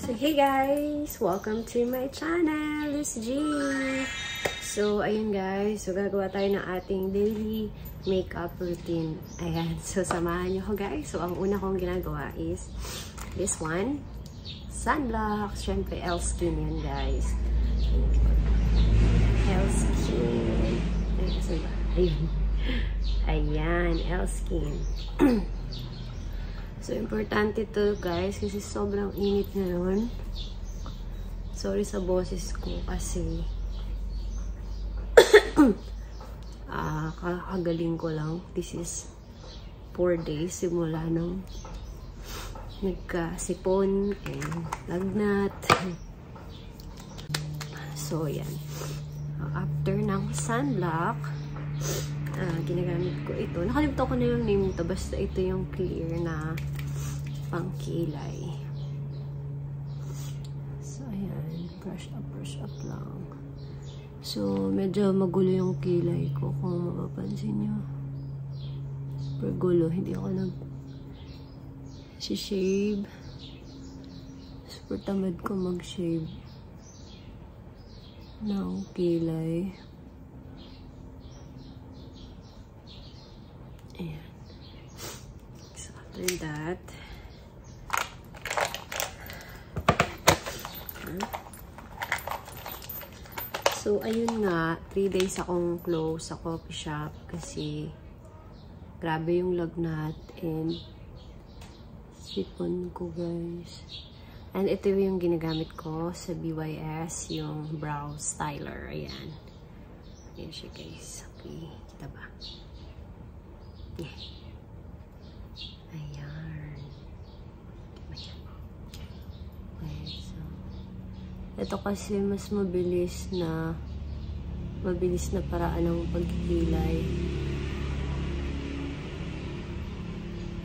So hey guys! Welcome to my channel! It's G! So ayun guys, so gagawa tayo ng ating daily makeup routine. Ayan, so samahan nyo ko guys. So ang una kong ginagawa is this one. Sunblock. Syempre Elskin yan guys. Elskin. Ayun. Ayan, Elskin. So, importante to guys kasi sobrang init ngayon. Sorry sa boses ko kasi kakagaling ko lang. This is 4 days simula nung nagkasipon and lagnat. So, yan. After ng sunblock, ginagamit ko ito. Nakalimutan ko na yung name nito. Basta ito yung clear na pangkilay. So, ayan. Brush up lang. So, medyo magulo yung kilay ko kung mapapansin nyo. Super gulo. Hindi ako nag-shave. Super tamad ko mag-shave ng kilay. Ayan. So, after that, so, ayun nga, 3 days akong close sa coffee shop kasi grabe yung lagnat and sipon ko guys. And ito yung ginagamit ko sa BYS, yung brow styler. Ayan. Ayan siya guys. Okay. Kita ba? Ayan. Okay, so ito kasi mas mabilis na paraan ng pagkikilay.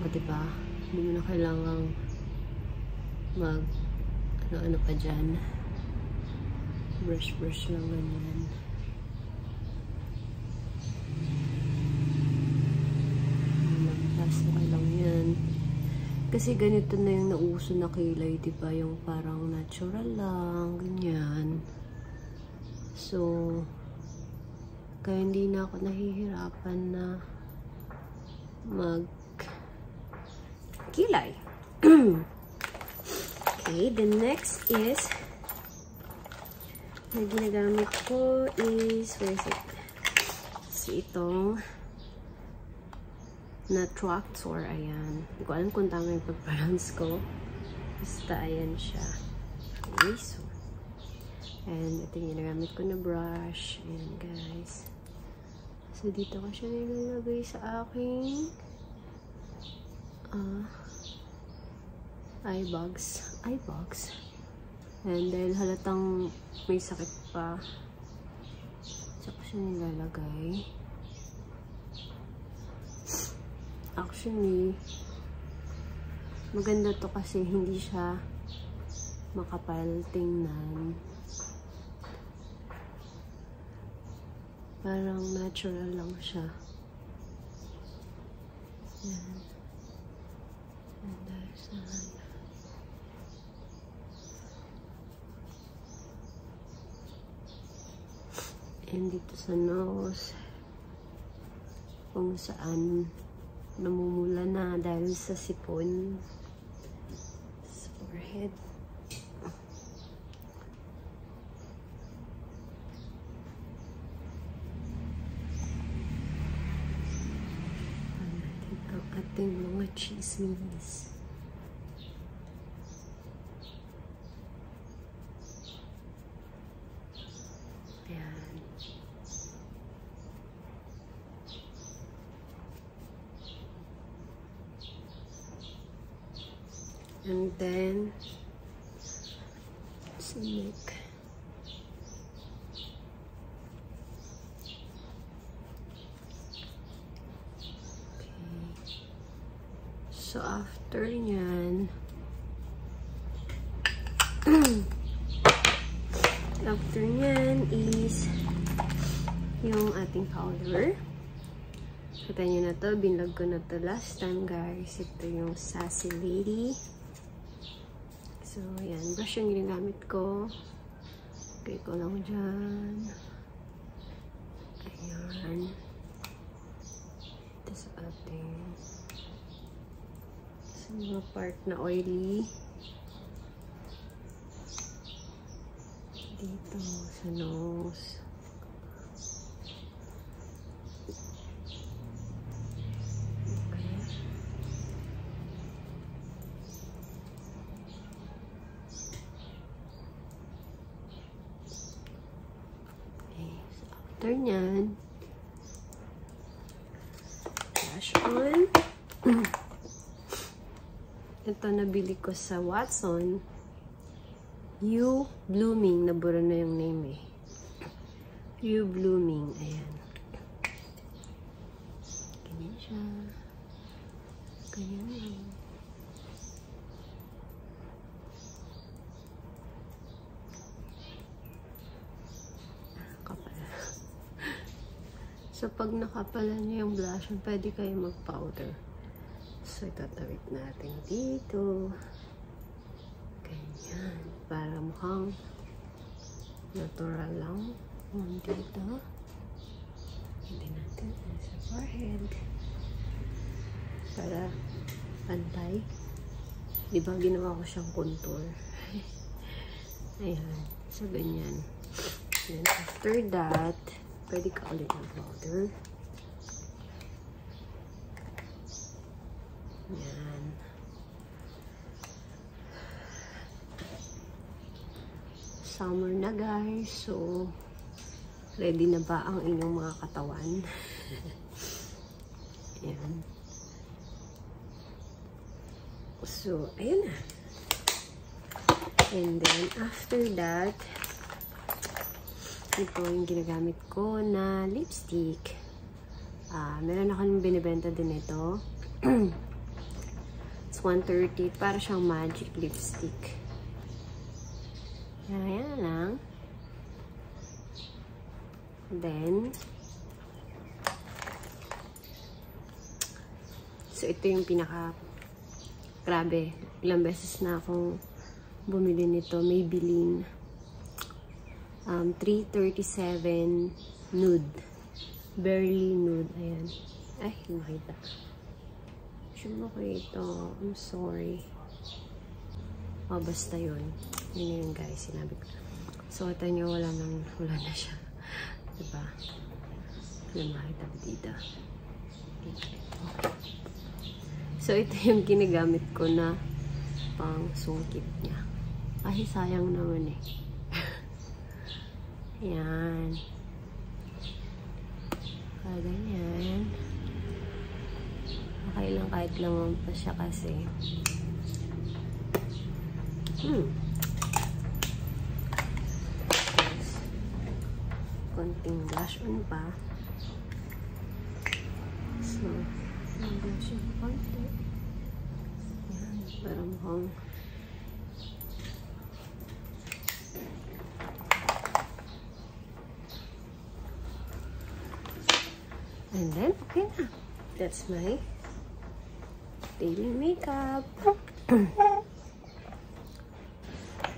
O diba? Hindi mo na kailangang mag ano pa dyan. Brush lang ganyan. Okay lang yan. Kasi ganito na yung nauso na kilay, diba? Yung parang natural lang, ganyan. So, kaya hindi na ako nahihirapan na mag-kilay. Okay, the next is na ginagamit ko is, where is it? So, itong na Tractor, ayan. Hindi ko alam kung tama yung pag-pronounce ko. Basta, ayan siya. Okay, so. And, ito yung ginagamit ko na brush. Ayan, guys. So, dito ko siya nilalagay sa aking eye bags. And dahil halatang may sakit pa, so ko siya nilalagay. Actually, maganda to kasi hindi siya makapal tingnan. Parang natural lang siya. Yan. And there's and dito sa nose, kung saan namumula na dahil sa sipon. Sa forehead. Ang ating mga chismis. Ayan. And then, sa neck. Okay. So, after nyan, is yung ating powder. Kita nyo na to, binlog ko na to last time guys. Ito yung Sassy Lady. So, ayan. Brush yung ginagamit ko. Okay ko lang dyan. Ayan. Ito sa ating sa mga part na oily. Dito sa nose. After nyan, blush on. Ito nabili ko sa Watson. You Blooming. Nabura na yung name eh. You Blooming. Ayan. Ganyan siya. Ganyan lang. So, pag nakapala niyo yung blush, pwede kayo mag-powder. So, itatawid natin dito. Ganyan. Para mukhang natural lang. Dito. Hindi natin sa forehead. Para pantay. Diba, ginawa ko siyang contour. Ayan. So, ganyan. And after that, pwede ka ulit ng powder. Yan. Summer na guys. So, ready na ba ang inyong mga katawan? Yan. So, ayun na. And then, after that, ito yung ginagamit ko na lipstick. Meron ako yung binibenta din ito. It's 130. Para siyang magic lipstick. Ayan lang. Then, so ito yung pinaka grabe. Ilang beses na akong bumili nito. Maybelline. 337 nude. Barely nude. Ayan. Ay, makita. Sure mo ko ito. I'm sorry. Basta yun. Yun yun guys. Sinabi ko. So, ito nyo, wala na siya. Diba? Wala makita dito. Okay. So, ito yung ginagamit ko na pang sungkit niya. Ay, sayang naman eh. Ayan. Ganyan. Okay lang kahit lamang pa siya kasi. Konting blush on pa. So, blush on konti. Ayan. Para mukhang and then, okay na. That's my daily makeup.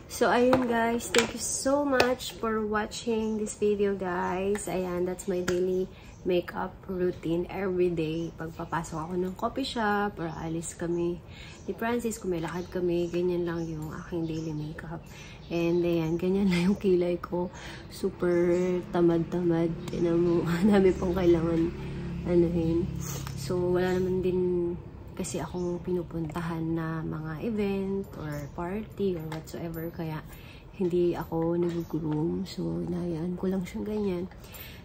So, ayun guys. Thank you so much for watching this video, guys. Ayan, that's my daily makeup routine everyday. Pagpapasok ako ng coffee shop or alis kami ni Francis, kung may lakad kami, ganyan lang yung aking daily makeup. And ayan, ganyan na yung kilay ko. Super tamad-tamad. Dami pong kailangan anuhin. So, wala naman din kasi akong pinupuntahan na mga event or party or whatsoever. Kaya, hindi ako nag-groom. So, nayaan ko lang siyang ganyan.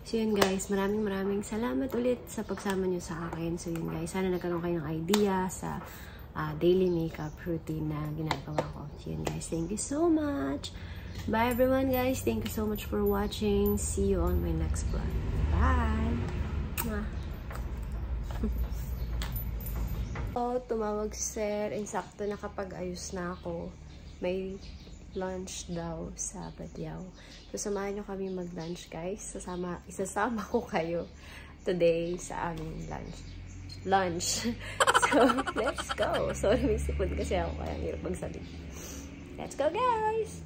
So, yun guys. Maraming salamat ulit sa pagsama nyo sa akin. So, yun guys. Sana nagkaroon kayo ng idea sa daily makeup routine na ginagawa ko. So, yun guys. Thank you so much. Bye everyone guys. Thank you so much for watching. See you on my next vlog. Bye! Tumawag si Sir. Insakto nakapag-ayos na ako. May lunch daw sa Badyaw. So, samahan nyo kami mag-lunch, guys. Isasama ko kayo today sa aming lunch. So, let's go. Sorry, may sipon kasi ako. Kaya hirap magsabi. Let's go, guys!